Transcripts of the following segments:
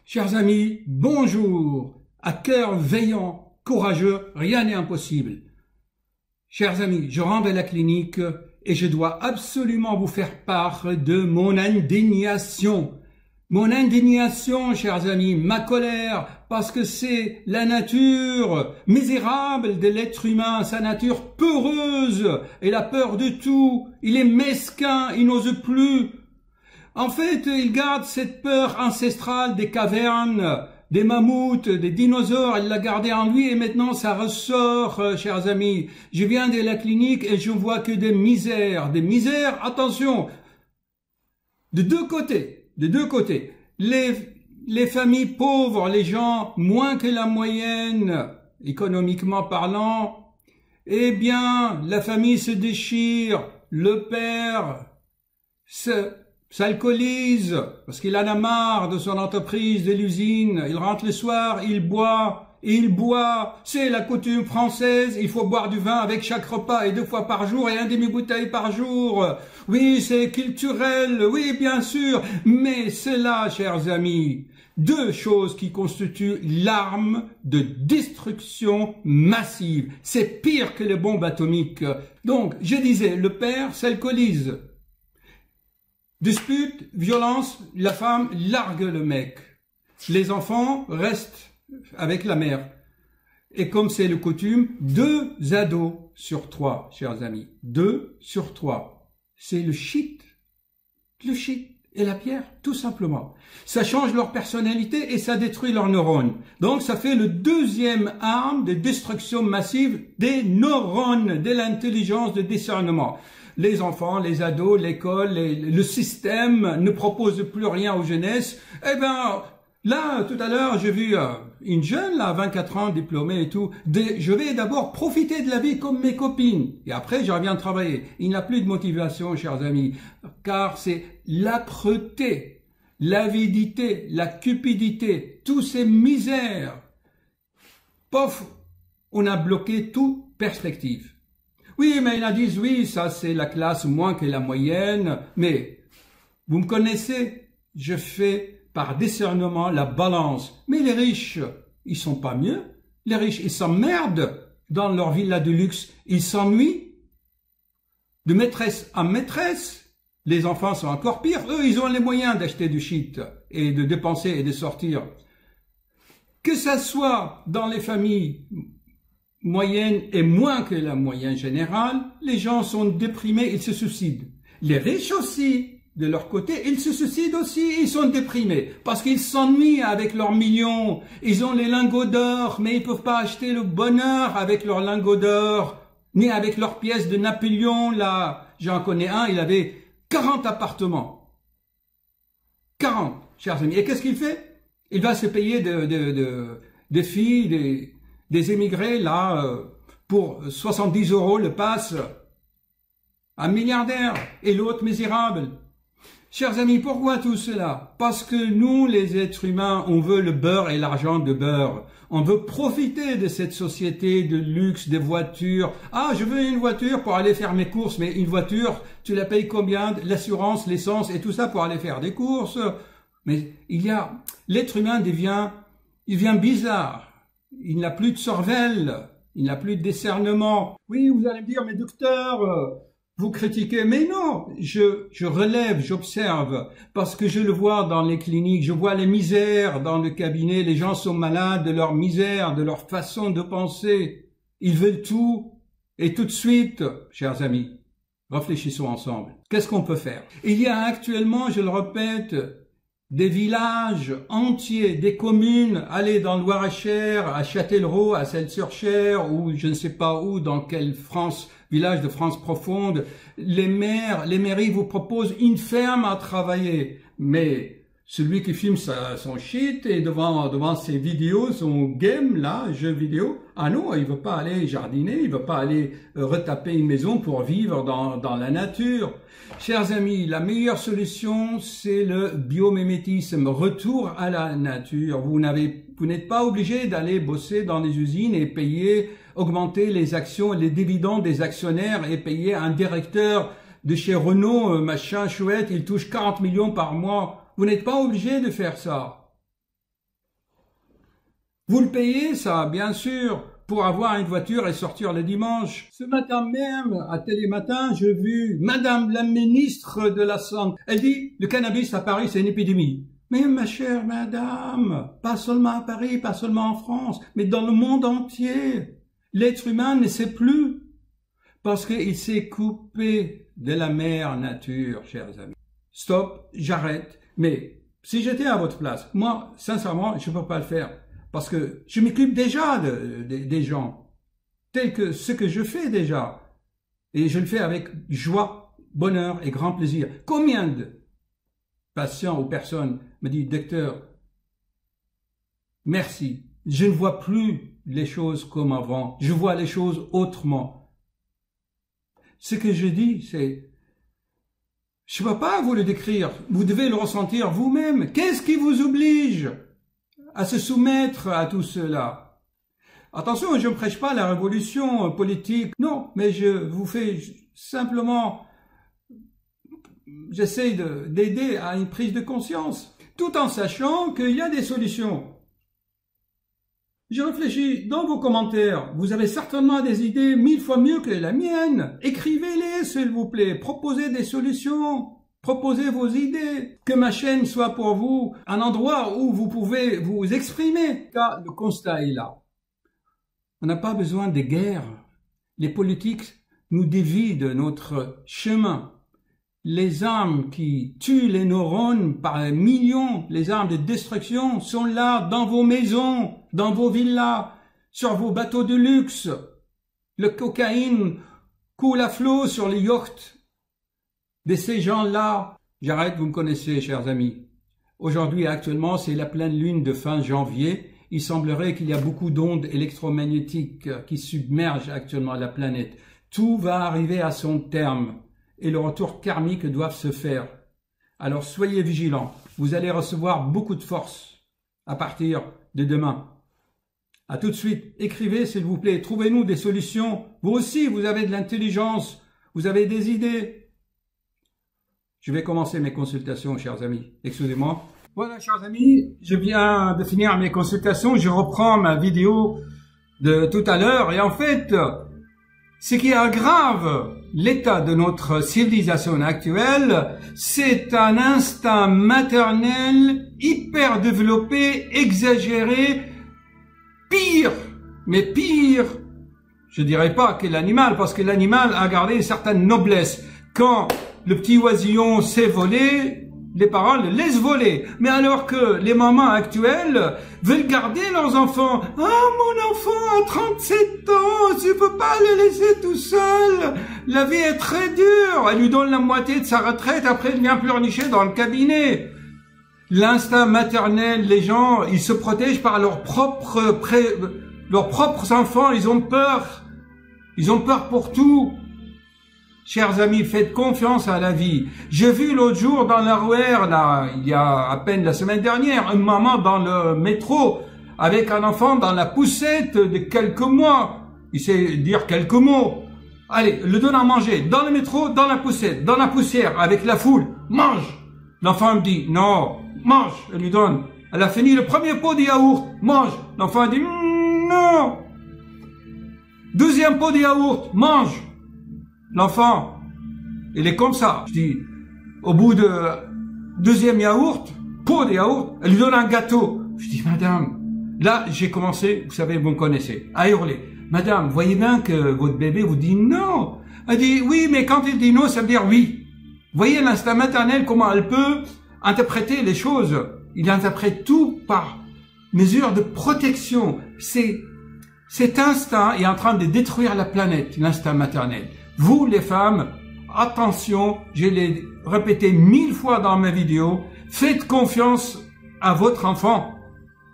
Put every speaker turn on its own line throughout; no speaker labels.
Chers amis, bonjour. À cœur veillant, courageux, rien n'est impossible. Chers amis, je rentre à la clinique et je dois absolument vous faire part de mon indignation. Mon indignation, chers amis, ma colère, parce que c'est la nature misérable de l'être humain, sa nature peureuse, et la peur de tout. Il est mesquin, il n'ose plus. En fait, il garde cette peur ancestrale des cavernes, des mammouths, des dinosaures, il l'a gardée en lui et maintenant ça ressort, chers amis. Je viens de la clinique et je vois que des misères, attention, de deux côtés. Les familles pauvres, les gens moins que la moyenne, économiquement parlant, eh bien, la famille se déchire, le père s'alcoolise parce qu'il en a marre de son entreprise, de l'usine. Il rentre le soir, il boit. C'est la coutume française. Il faut boire du vin avec chaque repas et 2 fois par jour et un demi-bouteille par jour. Oui, c'est culturel. Oui, bien sûr. Mais c'est là, chers amis, 2 choses qui constituent l'arme de destruction massive. C'est pire que les bombes atomiques. Donc, je disais, le père s'alcoolise. Dispute, violence, la femme largue le mec. Les enfants restent avec la mère. Et comme c'est le coutume, 2 ados sur 3, chers amis. 2 sur 3. C'est le shit. Le shit et la pierre, tout simplement. Ça change leur personnalité et ça détruit leurs neurones. Donc ça fait le 2e arme de destruction massive des neurones, de l'intelligence de discernement. Les enfants, les ados, l'école, le système ne propose plus rien aux jeunesses. Eh ben, là, tout à l'heure, j'ai vu une jeune, là, 24 ans, diplômée et tout. Je vais d'abord profiter de la vie comme mes copines. Et après, je reviens travailler. Il n'y a plus de motivation, chers amis. Car c'est l'âpreté, l'avidité, la cupidité, tous ces misères. Pof, on a bloqué toute perspective. Oui, mais ils disent, oui, ça c'est la classe moins que la moyenne, mais vous me connaissez, je fais par discernement la balance. Mais les riches, ils sont pas mieux. Les riches, ils s'emmerdent dans leur villa de luxe, ils s'ennuient. De maîtresse en maîtresse, les enfants sont encore pires. Eux, ils ont les moyens d'acheter du shit et de dépenser et de sortir. Que ça soit dans les familles moyenne et moins que la moyenne générale, les gens sont déprimés, ils se suicident. Les riches aussi, de leur côté, ils se suicident aussi, ils sont déprimés, parce qu'ils s'ennuient avec leurs millions. Ils ont les lingots d'or, mais ils peuvent pas acheter le bonheur avec leurs lingots d'or, ni avec leurs pièces de Napoléon, là. J'en connais un, il avait 40 appartements. 40, chers amis. Et qu'est-ce qu'il fait? Il va se payer des filles, des émigrés, là, pour 70 € le passe, un milliardaire, et l'autre misérable. Chers amis, pourquoi tout cela? Parce que nous, les êtres humains, on veut le beurre et l'argent de beurre. On veut profiter de cette société de luxe, des voitures. Ah, je veux une voiture pour aller faire mes courses, mais une voiture, tu la payes combien? L'assurance, l'essence et tout ça pour aller faire des courses. Mais l'être humain il devient bizarre. Il n'a plus de cervelle, il n'a plus de discernement. Oui, vous allez me dire, mais docteur, vous critiquez. Mais non, je relève, j'observe, parce que je le vois dans les cliniques, je vois les misères dans le cabinet, les gens sont malades de leur misère, de leur façon de penser. Ils veulent tout, et tout de suite, chers amis, réfléchissons ensemble. Qu'est-ce qu'on peut faire? Il y a actuellement, je le répète, des villages entiers, des communes, allez dans le Loir-et-Cher, à Châtellerault, à Celles-sur-Cher, ou je ne sais pas où, dans quel village de France profonde, les mairies vous proposent une ferme à travailler. Mais celui qui filme son shit et devant ses vidéos, son game, là, jeu vidéo, ah non, il veut pas aller jardiner, il veut pas aller retaper une maison pour vivre dans la nature. Chers amis, la meilleure solution, c'est le biomimétisme, retour à la nature. Vous n'êtes pas obligé d'aller bosser dans les usines et augmenter les actions, les dividendes des actionnaires et payer un directeur de chez Renault, machin chouette, il touche 40 millions par mois. Vous n'êtes pas obligé de faire ça. Vous le payez, ça, bien sûr, pour avoir une voiture et sortir le dimanche. Ce matin même, à Télématin, j'ai vu Madame la ministre de la Santé. Elle dit, le cannabis à Paris, c'est une épidémie. Mais ma chère madame, pas seulement à Paris, pas seulement en France, mais dans le monde entier. L'être humain ne sait plus. Parce qu'il s'est coupé de la mère nature, chers amis. Stop, j'arrête. Mais si j'étais à votre place, moi, sincèrement, je ne peux pas le faire. Parce que je m'occupe déjà des gens, tels que ce que je fais déjà. Et je le fais avec joie, bonheur et grand plaisir. Combien de patients ou personnes me disent, docteur, merci, je ne vois plus les choses comme avant, je vois les choses autrement. Ce que je dis, c'est, je ne peux pas vous le décrire, vous devez le ressentir vous-même. Qu'est-ce qui vous oblige à se soumettre à tout cela? Attention, je ne prêche pas la révolution politique, non, mais je vous fais simplement, j'essaie d'aider à une prise de conscience, tout en sachant qu'il y a des solutions. Je réfléchis dans vos commentaires, vous avez certainement des idées 1000 fois mieux que la mienne. Écrivez-les, s'il vous plaît, proposez des solutions. Proposez vos idées, que ma chaîne soit pour vous un endroit où vous pouvez vous exprimer. Car le constat est là. On n'a pas besoin de guerre. Les politiques nous dévient de notre chemin. Les armes qui tuent les neurones par millions, les armes de destruction sont là dans vos maisons, dans vos villas, sur vos bateaux de luxe. Le cocaïne coule à flot sur les yachts de ces gens-là. J'arrête, vous me connaissez, chers amis. Aujourd'hui, actuellement, c'est la pleine lune de fin janvier. Il semblerait qu'il y a beaucoup d'ondes électromagnétiques qui submergent actuellement la planète. Tout va arriver à son terme et le retour karmique doit se faire. Alors soyez vigilants. Vous allez recevoir beaucoup de force à partir de demain. À tout de suite. Écrivez, s'il vous plaît. Trouvez-nous des solutions. Vous aussi, vous avez de l'intelligence. Vous avez des idées. Je vais commencer mes consultations, chers amis. Excusez-moi. Voilà, chers amis, je viens de finir mes consultations. Je reprends ma vidéo de tout à l'heure. Et en fait, ce qui aggrave l'état de notre civilisation actuelle, c'est un instinct maternel hyper développé, exagéré, pire, mais pire, je dirais pas que l'animal, parce que l'animal a gardé une certaine noblesse. Quand le petit oisillon sait voler, les parents le laissent voler. Mais alors que les mamans actuelles veulent garder leurs enfants. « Ah, mon enfant a 37 ans, tu peux pas le laisser tout seul. La vie est très dure. » Elle lui donne la moitié de sa retraite, après elle vient pleurnicher dans le cabinet. L'instinct maternel, les gens, ils se protègent par leurs propres enfants, ils ont peur. Ils ont peur pour tout. Chers amis, faites confiance à la vie. J'ai vu l'autre jour dans la RER, là, il y a à peine la semaine dernière, une maman dans le métro avec un enfant dans la poussette de quelques mois. Il sait dire quelques mots. Allez, le donne à manger dans le métro, dans la poussette, dans la poussière, avec la foule. Mange. L'enfant me dit, non, mange. Elle lui donne. Elle a fini le premier pot de yaourt. Mange. L'enfant dit, non. Deuxième pot de yaourt. Mange. L'enfant, il est comme ça. Je dis, au bout de deuxième yaourt, pot de yaourt, elle lui donne un gâteau. Je dis, madame, là, j'ai commencé, vous savez, vous me connaissez, à hurler. Madame, voyez bien que votre bébé vous dit non. Elle dit, oui, mais quand il dit non, ça veut dire oui. Voyez l'instinct maternel, comment elle peut interpréter les choses. Il interprète tout par mesure de protection. Cet instinct est en train de détruire la planète, l'instinct maternel. Vous, les femmes, attention, je l'ai répété 1000 fois dans mes vidéos, faites confiance à votre enfant.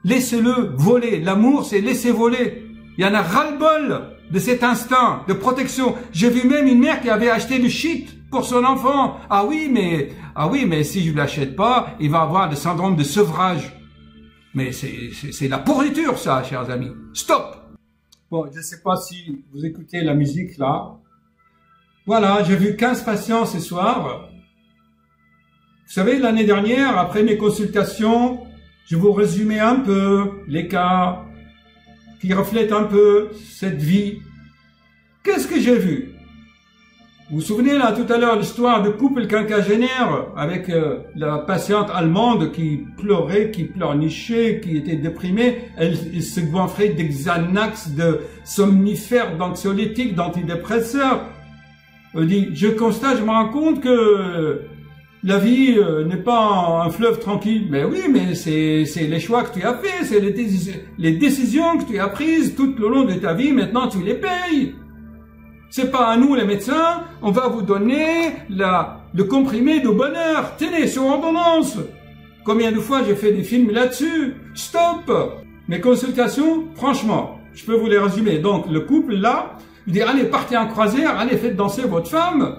Laissez-le voler. L'amour, c'est laisser voler. Il y en a ras-le-bol de cet instinct de protection. J'ai vu même une mère qui avait acheté du shit pour son enfant. Ah oui, mais si je ne l'achète pas, il va avoir le syndrome de sevrage. Mais c'est la pourriture, ça, chers amis. Stop! Bon, je ne sais pas si vous écoutez la musique, là. Voilà, j'ai vu 15 patients ce soir. Vous savez, l'année dernière, après mes consultations, je vous résumais un peu les cas. qui reflète un peu cette vie. Qu'est-ce que j'ai vu? Vous vous souvenez là tout à l'heure l'histoire de couple quinquagénaire avec la patiente allemande qui pleurait, qui pleurnichait, qui était déprimée. Elle se goinfrait de Xanax, de somnifères, d'anxiolytiques, d'antidépresseurs. Elle dit, je constate, je me rends compte que la vie n'est pas un fleuve tranquille. Mais oui, mais c'est les choix que tu as faits, c'est les décisions que tu as prises tout le long de ta vie, maintenant tu les payes. C'est pas à nous les médecins, on va vous donner le comprimé de bonheur. Tenez, sur ordonnance. Combien de fois j'ai fait des films là-dessus? Stop! Mes consultations, franchement, je peux vous les résumer. Donc, le couple là, il dit, allez, partez en croisière, allez, faites danser votre femme.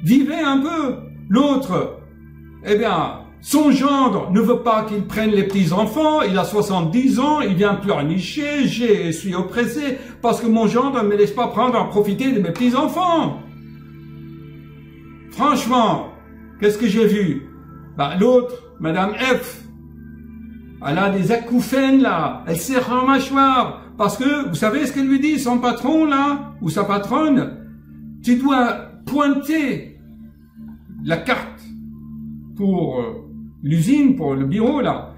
Vivez un peu. L'autre, eh bien, son gendre ne veut pas qu'il prenne les petits-enfants, il a 70 ans, il vient pleurnicher, je suis oppressé parce que mon gendre ne me laisse pas profiter de mes petits-enfants. Franchement, qu'est-ce que j'ai vu? L'autre, Madame F, elle a des acouphènes là, elle serre en mâchoire, parce que, vous savez ce que lui dit son patron là, ou sa patronne? Tu dois pointer la carte pour l'usine, pour le bureau là,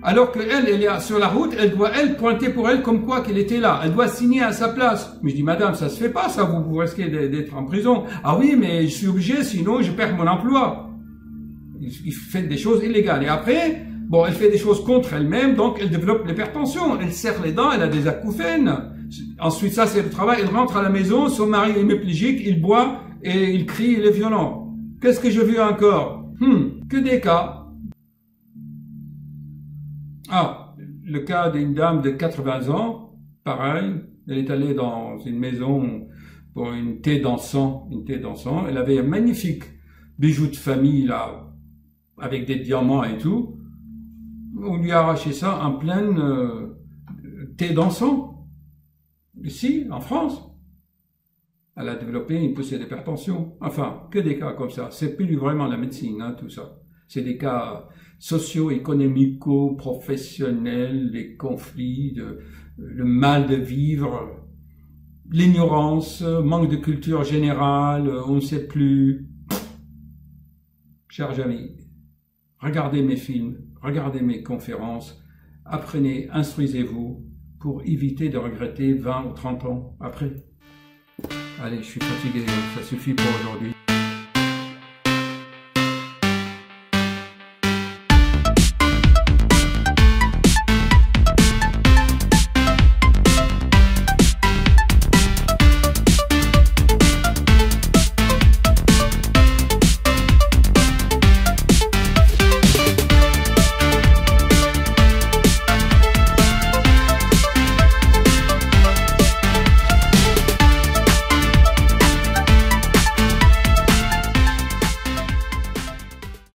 alors qu'elle, elle est sur la route, elle doit pointer pour elle comme quoi qu'elle était là, elle doit signer à sa place. Mais je dis, madame, ça se fait pas ça, vous risquez d'être en prison. Ah oui, mais je suis obligé, sinon je perds mon emploi. Il fait des choses illégales. Et après, bon, elle fait des choses contre elle-même, donc elle développe l'hypertension, elle serre les dents, elle a des acouphènes. Ensuite, ça c'est le travail, elle rentre à la maison, son mari est hémiplégique, il boit et il crie, il est violent. Qu'est-ce que j'ai vu encore? Que des cas. Ah, le cas d'une dame de 80 ans, pareil, elle est allée dans une maison pour une thé dansant, elle avait un magnifique bijou de famille là, avec des diamants et tout, on lui a arraché ça en pleine thé dansant, ici, en France. Elle a développé une poussée d'hypertension. Enfin, que des cas comme ça. C'est plus vraiment la médecine, hein, tout ça. C'est des cas socio-économico-professionnels, les conflits, le mal de vivre, l'ignorance, manque de culture générale, on ne sait plus. Chers amis, regardez mes films, regardez mes conférences, apprenez, instruisez-vous pour éviter de regretter 20 ou 30 ans après. Allez, je suis fatigué, ça suffit pour aujourd'hui.